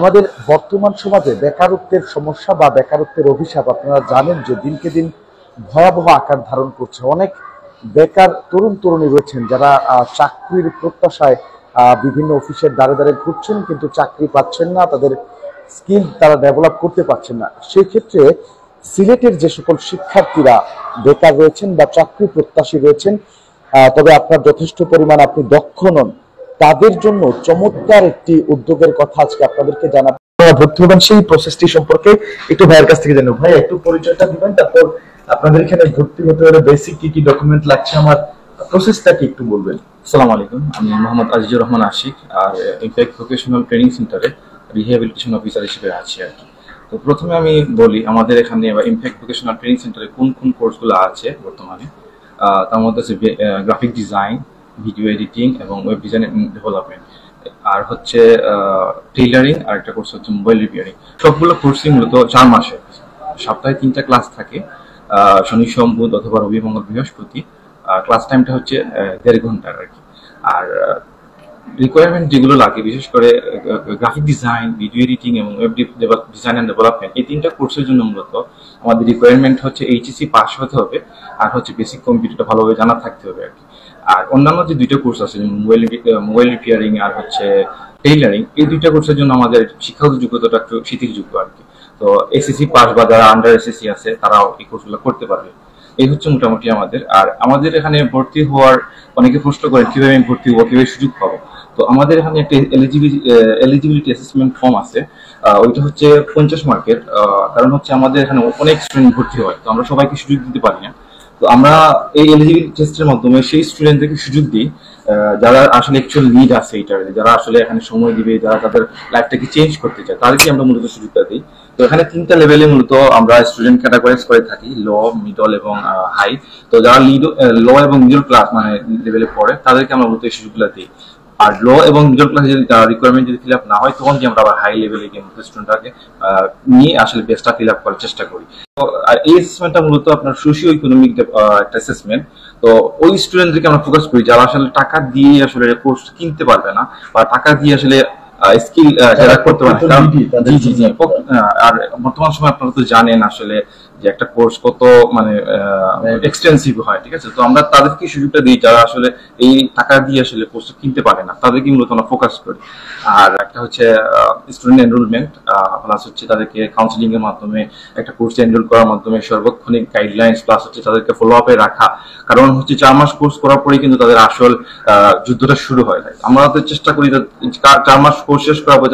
আমাদের বর্তমান সমাজে বেকারত্বের সমস্যা বা বেকারত্বের অভিশাপ আপনারা জানেন যে দিনকে দিন ভয়াবহ আকার ধারণ করছে। অনেক বেকার তরুণ তরুণী রয়েছেন যারা চাকরির প্রত্যাশায় বিভিন্ন অফিসের দ্বারে দ্বারে ঘুরছেন, কিন্তু চাকরি পাচ্ছেন না, তাদের স্কিল তারা ডেভেলপ করতে পারছেন না। সেই ক্ষেত্রে সিলেটের যে সকল শিক্ষার্থীরা বেকার রয়েছেন বা চাকরি প্রত্যাশী রয়েছেন, তবে আপনার যথেষ্ট পরিমাণ আপনি দক্ষ নন, তাদের জন্য চমৎকার একটি উদ্যোগের কথা আজকে আপনাদেরকে জানাবো। ভর্তি হবেন সেই প্রসেসটি সম্পর্কে একটু ভাইয়ের কাছ থেকে জানবো। ভাই একটু পরিচয়টা দিবেন, তারপর আপনাদের এখানে ভর্তি হতে হলে বেসিক কি কি ডকুমেন্ট লাগছে, আমার প্রসেসটা কি একটু বলবেন। আসসালামু আলাইকুম, আমি মোহাম্মদ আজিজুর রহমান আশিক, আর ইমপ্যাক্ট ভোকেশনাল ট্রেনিং সেন্টারে রিহ্যাবিলিটেশন অফিসার হিসেবে আছি আর কি। তো প্রথমে আমি বলি আমাদের এখানে ইমপ্যাক্ট ভোকেশনাল ট্রেনিং সেন্টারে কোন কোন কোর্সগুলো আছে বর্তমানে। তার মধ্যে আছে গ্রাফিক ডিজাইন, ভিডিও এডিটিং এবং ওয়েব ডিজাইন ডেভেলপমেন্ট, আর হচ্ছে টেইলারিং, আর একটা কোর্স হচ্ছে মোবাইল রিপেয়ারিং। সবগুলো কোর্সই মূলত 4 মাসের, সপ্তাহে 3টা ক্লাস থাকে, শনি সোম বুধ অথবা রবি মঙ্গল বৃহস্পতি। ক্লাস টাইমটা হচ্ছে 1.5 ঘন্টার আর কি। আর রিকোয়ারমেন্ট যেগুলো লাগে বিশেষ করে গ্রাফিক ডিজাইন, ভিডিও এডিটিং এবং ওয়েব ডিজাইন অ্যান্ড ডেভেলপমেন্ট, এই 3টা কোর্সের জন্য মূলত আমাদের রিকোয়ারমেন্ট হচ্ছে এইচএসসি পাস হতে হবে, আর হচ্ছে বেসিক কম্পিউটারটা ভালোভাবে জানা থাকতে হবে আর কি। আর অন্যান্য যে 2টা কোর্স আছে, মোবাইল রিপেয়ারিং আর হচ্ছে টেইলারিং, এই 2টা কোর্সের জন্য আমাদের শিক্ষাগত যোগ্যতাটা একটু শিথিলযোগ্য আর কি। তো এসএসসি পাস বা যারা আন্ডার এসএসসি আছে তারাও এই কোর্সগুলো করতে পারবে। এই হচ্ছে মোটামুটি আমাদের। আর আমাদের এখানে ভর্তি হওয়ার অনেকে প্রশ্ন করেন কিভাবে আমি ভর্তি হবো, কিভাবে সুযোগ পাবো। তো আমাদের এখানে একটা এলিজিবিলিটি অ্যাসেসমেন্ট ফর্ম আছে, ওইটা হচ্ছে 50 মার্কের। কারণ হচ্ছে আমাদের এখানে অনেক স্টুডেন্ট ভর্তি হয়, তো আমরা সবাইকে সুযোগ দিতে পারি না। তো আমরা এই এলিজিবিলিটি টেস্টের মাধ্যমে সেই স্টুডেন্টদেরকে সুযোগ দিই যারা আসলে অ্যাকচুয়াল নিড আছে এটার, যারা আসলে এখানে সময় দিবে, যারা তাদের লাইফটাকে চেঞ্জ করতে চায়, তাদেরকে আমরা মূলত সুযোগটা দিই। তো এখানে 3টা লেভেলে মূলত আমরা স্টুডেন্ট ক্যাটাগরাইজ করে থাকি, লো, মিডল এবং হাই। তো যারা লো এবং মিডল ক্লাস মানে লেভেলে পড়ে তাদেরকে আমরা মূলত এই সুযোগগুলো দিই। আর লো এবং মিডল ক্লাসে যদি রিকোয়ারমেন্ট যদি ফিল আপ না হয়, তখন আমরা আবার হাই লেভেলে গিয়ে স্টুডেন্টটাকে নিয়ে আসলে বেস্টটা ফিল আপ করার চেষ্টা করি। আর এই অ্যাসেসমেন্টটা মূলত আপনার সোশিও ইকোনমিক একটা অ্যাসেসমেন্ট। তো ওই স্টুডেন্টদেরকে আমরা ফোকাস করি যারা আসলে টাকা দিয়ে আসলে কোর্স কিনতে পারবে না, বা টাকা দিয়ে আসলে স্কিল যারা করতে পারে। আর বর্তমান সময় আপনারা তো জানেন আসলে যে একটা কোর্স কত মানে এক্সপেন্সিভ হয়, ঠিক আছে। তো আমরা তাদেরকে সুযোগটা দিই যারা আসলে এই টাকা দিয়ে আসলে কোর্স কিনতে পারে না, তাদেরকে মূলত আমরা ফোকাস করি। আর একটা হচ্ছে স্টুডেন্ট এনরোলমেন্ট, প্লাস হচ্ছে তাদেরকে কাউন্সিলিং এর মাধ্যমে একটা কোর্সে এনরোল করার মাধ্যমে সার্বক্ষণিক গাইডলাইন্স, প্লাস হচ্ছে তাদেরকে ফলো আপে রাখা। কারণ হচ্ছে 4 মাস কোর্স করার পরেই কিন্তু তাদের আসল যুদ্ধটা শুরু হয়। আমরা চেষ্টা করি 4 মাস কোর্স শেষ করাবো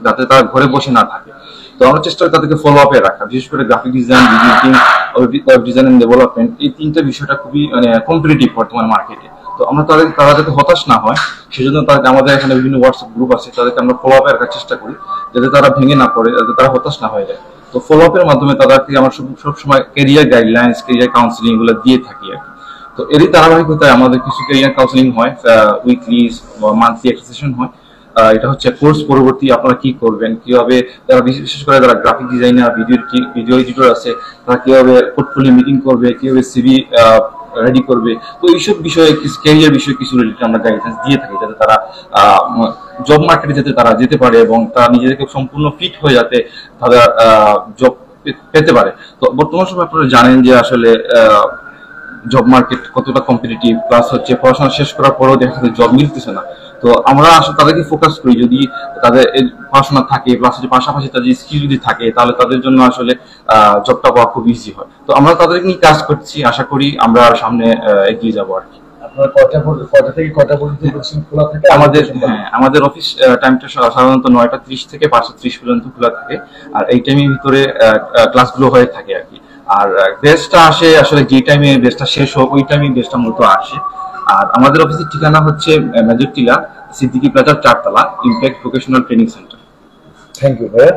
যাতে তারা ঘরে বসে না থাকে। তো আমরা চেষ্টা করি তাদেরকে ফলো আপে রাখা, বিশেষ করে graphic design, video editing, web design and development, এই 3টা বিষয়টা খুবই মানে কম্পিটিটিভ বর্তমান মার্কেটে। তো আমরা তারা যাতে হতাশ না হয় সেজন্য তাদেরকে, আমাদের এখানে বিভিন্ন হোয়াটসঅ্যাপ গ্রুপ আছে, তাদেরকে আমরা ফলো আপে রাখার চেষ্টা করি যাতে তারা ভেঙে না পড়ে, যাতে তারা হতাশ না হয়ে যায়। তো ফলো আপের মাধ্যমে তাদেরকে আমরা সবসময় ক্যারিয়ার গাইডলাইন্স, ক্যারিয়ার কাউন্সিলিং গুলো দিয়ে থাকি আর কি। তো এরই ধারাবাহিকতায় আমাদের কিছু ক্যারিয়ার কাউন্সিলিং হয়, উইকলি বা মান্থলি একটা সেশন হয়। এটা হচ্ছে কোর্স পরবর্তী আপনারা কি করবেন, কিভাবে যারা বিশেষ করে যারা গ্রাফিক ডিজাইনার, ভিডিও এডিটর আছে, তারা কিভাবে পোর্টফোলিও মিটিং করবে, কিভাবে সিভি রেডি করবে। তো এইসব বিষয়ে ক্যারিয়ার বিষয়ে কিছু রিলেটেড আমরা গাইডেন্স দিয়ে থাকি যাতে তারা জব মার্কেটে যাতে তারা যেতে পারে এবং তারা নিজেদেরকে সম্পূর্ণ ফিট হয়ে যাতে তারা জব পেতে পারে। তো বর্তমান সময় আপনারা জানেন যে আসলে জব মার্কেট কতটা কম্পিটিটিভ, প্লাস হচ্ছে পড়াশোনা শেষ করার পরেও দেখা যাচ্ছে জব মিলতেছে না। তো আমরা আসলে তাদেরকে ফোকাস করি, যদি তাদের পড়াশোনা থাকে প্লাস হচ্ছে পাশাপাশি তাদের স্কিল যদি থাকে, তাহলে তাদের জন্য আসলে জবটা পাওয়া খুব ইজি হয়। তো আমরা তাদেরকে নিয়ে কাজ করছি, আশা করি আমরা সামনে এগিয়ে যাবো আর কি। আমাদের অফিস টাইমটা সাধারণত 9টা 30 থেকে 5টা 30 পর্যন্ত খোলা থাকে, আর এই টাইমের ভিতরে ক্লাসগুলো হয়ে থাকে আর কি। আর বেস্টটা আসে আসলে যে টাইমে বেস্টটা শেষ হোক, ওই টাইমে বেস্টটা মূলত আসে। আর আমাদের অফিসের ঠিকানা হচ্ছে মেজর টিলা, সিদ্দিকী প্লাজার 4 তলা, impact vocational training centre. Thank you ভাইয়া।